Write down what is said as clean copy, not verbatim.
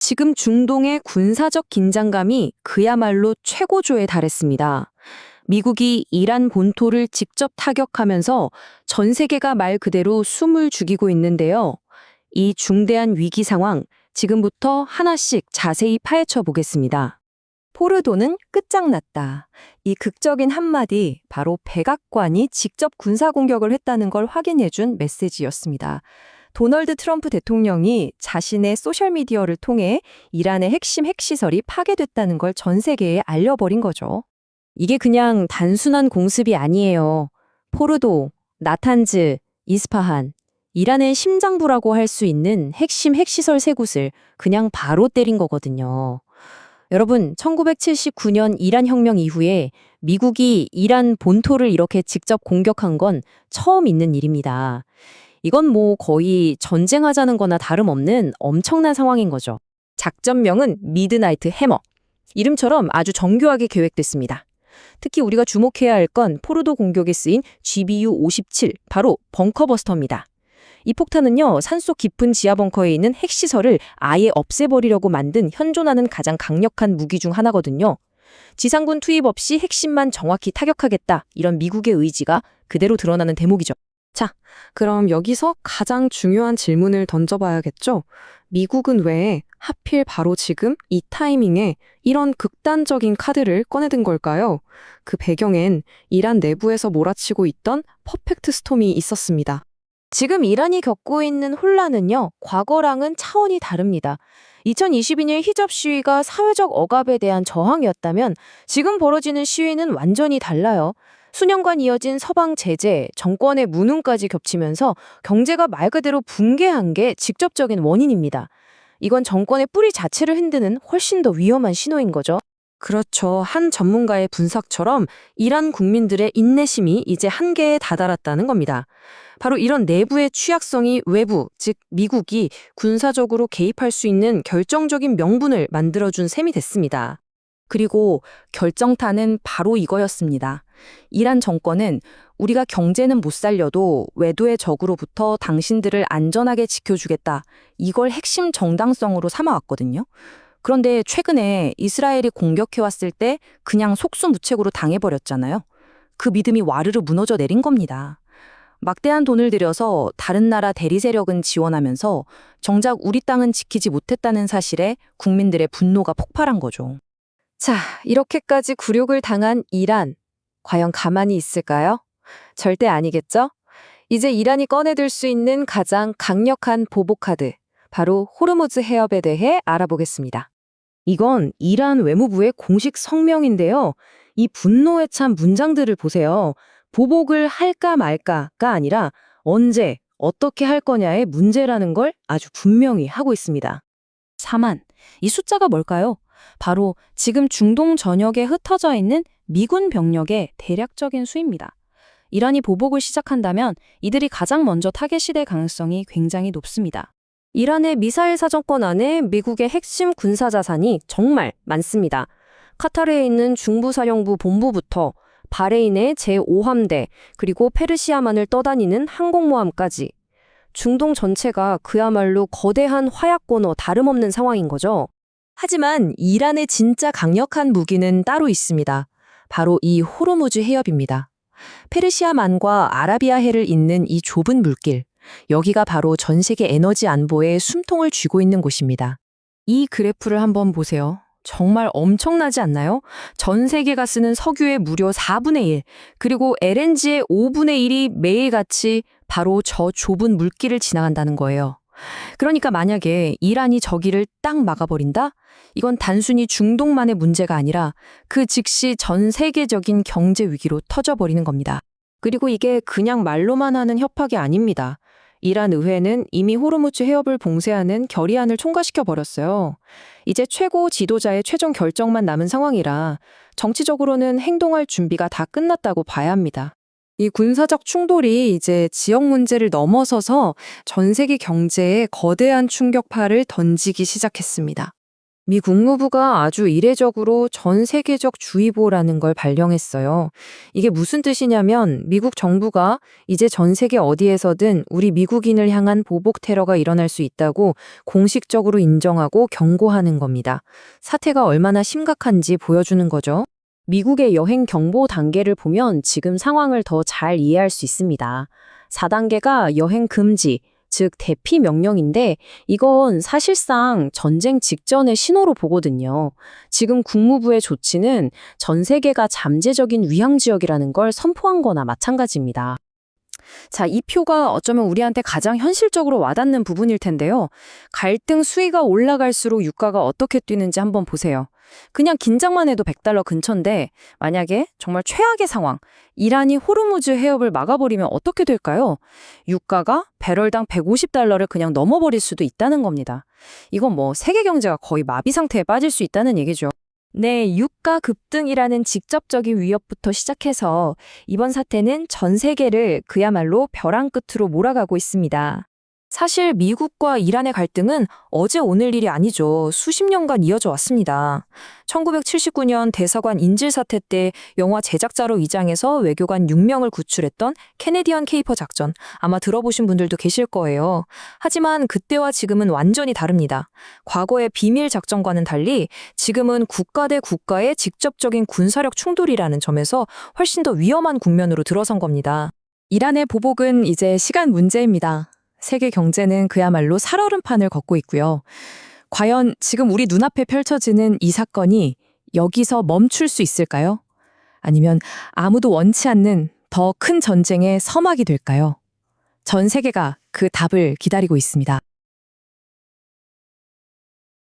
지금 중동의 군사적 긴장감이 그야말로 최고조에 달했습니다. 미국이 이란 본토를 직접 타격하면서 전 세계가 말 그대로 숨을 죽이고 있는데요. 이 중대한 위기 상황, 지금부터 하나씩 자세히 파헤쳐 보겠습니다. 포르도는 끝장났다. 이 극적인 한마디, 바로 백악관이 직접 군사 공격을 했다는 걸 확인해준 메시지였습니다. 도널드 트럼프 대통령이 자신의 소셜미디어를 통해 이란의 핵심 핵시설이 파괴됐다는 걸 전 세계에 알려버린 거죠. 이게 그냥 단순한 공습이 아니에요. 포르도, 나탄즈, 이스파한, 이란의 심장부라고 할 수 있는 핵심 핵시설 세 곳을 그냥 바로 때린 거거든요. 여러분, 1979년 이란 혁명 이후에 미국이 이란 본토를 이렇게 직접 공격한 건 처음 있는 일입니다. 이건 뭐 거의 전쟁하자는 거나 다름없는 엄청난 상황인 거죠. 작전명은 미드나이트 해머. 이름처럼 아주 정교하게 계획됐습니다. 특히 우리가 주목해야 할 건 포르도 공격에 쓰인 GBU-57, 바로 벙커버스터입니다. 이 폭탄은요, 산속 깊은 지하 벙커에 있는 핵시설을 아예 없애버리려고 만든 현존하는 가장 강력한 무기 중 하나거든요. 지상군 투입 없이 핵심만 정확히 타격하겠다, 이런 미국의 의지가 그대로 드러나는 대목이죠. 자, 그럼 여기서 가장 중요한 질문을 던져봐야겠죠? 미국은 왜 하필 바로 지금 이 타이밍에 이런 극단적인 카드를 꺼내든 걸까요? 그 배경엔 이란 내부에서 몰아치고 있던 퍼펙트 스톰이 있었습니다. 지금 이란이 겪고 있는 혼란은요, 과거랑은 차원이 다릅니다. 2022년 히잡 시위가 사회적 억압에 대한 저항이었다면 지금 벌어지는 시위는 완전히 달라요. 수년간 이어진 서방 제재, 정권의 무능까지 겹치면서 경제가 말 그대로 붕괴한 게 직접적인 원인입니다. 이건 정권의 뿌리 자체를 흔드는 훨씬 더 위험한 신호인 거죠. 그렇죠. 한 전문가의 분석처럼 이란 국민들의 인내심이 이제 한계에 다다랐다는 겁니다. 바로 이런 내부의 취약성이 외부, 즉 미국이 군사적으로 개입할 수 있는 결정적인 명분을 만들어준 셈이 됐습니다. 그리고 결정타는 바로 이거였습니다. 이란 정권은 우리가 경제는 못 살려도 외도의 적으로부터 당신들을 안전하게 지켜주겠다. 이걸 핵심 정당성으로 삼아왔거든요. 그런데 최근에 이스라엘이 공격해왔을 때 그냥 속수무책으로 당해버렸잖아요. 그 믿음이 와르르 무너져 내린 겁니다. 막대한 돈을 들여서 다른 나라 대리 세력은 지원하면서 정작 우리 땅은 지키지 못했다는 사실에 국민들의 분노가 폭발한 거죠. 자, 이렇게까지 굴욕을 당한 이란, 과연 가만히 있을까요? 절대 아니겠죠? 이제 이란이 꺼내들 수 있는 가장 강력한 보복카드, 바로 호르무즈 해협에 대해 알아보겠습니다. 이건 이란 외무부의 공식 성명인데요. 이 분노에 찬 문장들을 보세요. 보복을 할까 말까가 아니라 언제, 어떻게 할 거냐의 문제라는 걸 아주 분명히 하고 있습니다. 4만, 이 숫자가 뭘까요? 바로 지금 중동 전역에 흩어져 있는 미군 병력의 대략적인 수입니다. 이란이 보복을 시작한다면 이들이 가장 먼저 타겟이 될 가능성이 굉장히 높습니다. 이란의 미사일 사정권 안에 미국의 핵심 군사 자산이 정말 많습니다. 카타르에 있는 중부사령부 본부부터 바레인의 제5함대, 그리고 페르시아만을 떠다니는 항공모함까지 중동 전체가 그야말로 거대한 화약고너 다름없는 상황인 거죠. 하지만 이란의 진짜 강력한 무기는 따로 있습니다. 바로 이 호르무즈 해협입니다. 페르시아만과 아라비아해를 잇는 이 좁은 물길, 여기가 바로 전 세계 에너지 안보에 숨통을 쥐고 있는 곳입니다. 이 그래프를 한번 보세요. 정말 엄청나지 않나요? 전 세계가 쓰는 석유의 무려 4분의 1, 그리고 LNG의 5분의 1이 매일같이 바로 저 좁은 물길을 지나간다는 거예요. 그러니까 만약에 이란이 저기를 딱 막아버린다? 이건 단순히 중동만의 문제가 아니라 그 즉시 전 세계적인 경제 위기로 터져버리는 겁니다. 그리고 이게 그냥 말로만 하는 협박이 아닙니다. 이란 의회는 이미 호르무즈 해협을 봉쇄하는 결의안을 통과시켜 버렸어요. 이제 최고 지도자의 최종 결정만 남은 상황이라 정치적으로는 행동할 준비가 다 끝났다고 봐야 합니다. 이 군사적 충돌이 이제 지역 문제를 넘어서서 전 세계 경제에 거대한 충격파를 던지기 시작했습니다. 미 국무부가 아주 이례적으로 전 세계적 주의보라는 걸 발령했어요. 이게 무슨 뜻이냐면 미국 정부가 이제 전 세계 어디에서든 우리 미국인을 향한 보복 테러가 일어날 수 있다고 공식적으로 인정하고 경고하는 겁니다. 사태가 얼마나 심각한지 보여주는 거죠. 미국의 여행 경보 단계를 보면 지금 상황을 더 잘 이해할 수 있습니다. 4단계가 여행 금지, 즉 대피 명령인데 이건 사실상 전쟁 직전의 신호로 보거든요. 지금 국무부의 조치는 전 세계가 잠재적인 위험 지역이라는 걸 선포한 거나 마찬가지입니다. 자, 이 표가 어쩌면 우리한테 가장 현실적으로 와닿는 부분일 텐데요. 갈등 수위가 올라갈수록 유가가 어떻게 뛰는지 한번 보세요. 그냥 긴장만 해도 $100 근처인데 만약에 정말 최악의 상황, 이란이 호르무즈 해협을 막아버리면 어떻게 될까요? 유가가 배럴당 $150를 그냥 넘어버릴 수도 있다는 겁니다. 이건 뭐 세계 경제가 거의 마비 상태에 빠질 수 있다는 얘기죠. 네, 유가 급등이라는 직접적인 위협부터 시작해서 이번 사태는 전 세계를 그야말로 벼랑 끝으로 몰아가고 있습니다. 사실 미국과 이란의 갈등은 어제 오늘 일이 아니죠. 수십 년간 이어져 왔습니다. 1979년 대사관 인질 사태 때 영화 제작자로 위장해서 외교관 6명을 구출했던 캐네디언 케이퍼 작전, 아마 들어보신 분들도 계실 거예요. 하지만 그때와 지금은 완전히 다릅니다. 과거의 비밀 작전과는 달리 지금은 국가 대 국가의 직접적인 군사력 충돌이라는 점에서 훨씬 더 위험한 국면으로 들어선 겁니다. 이란의 보복은 이제 시간 문제입니다. 세계 경제는 그야말로 살얼음판을 걷고 있고요. 과연 지금 우리 눈앞에 펼쳐지는 이 사건이 여기서 멈출 수 있을까요? 아니면 아무도 원치 않는 더 큰 전쟁의 서막이 될까요? 전 세계가 그 답을 기다리고 있습니다.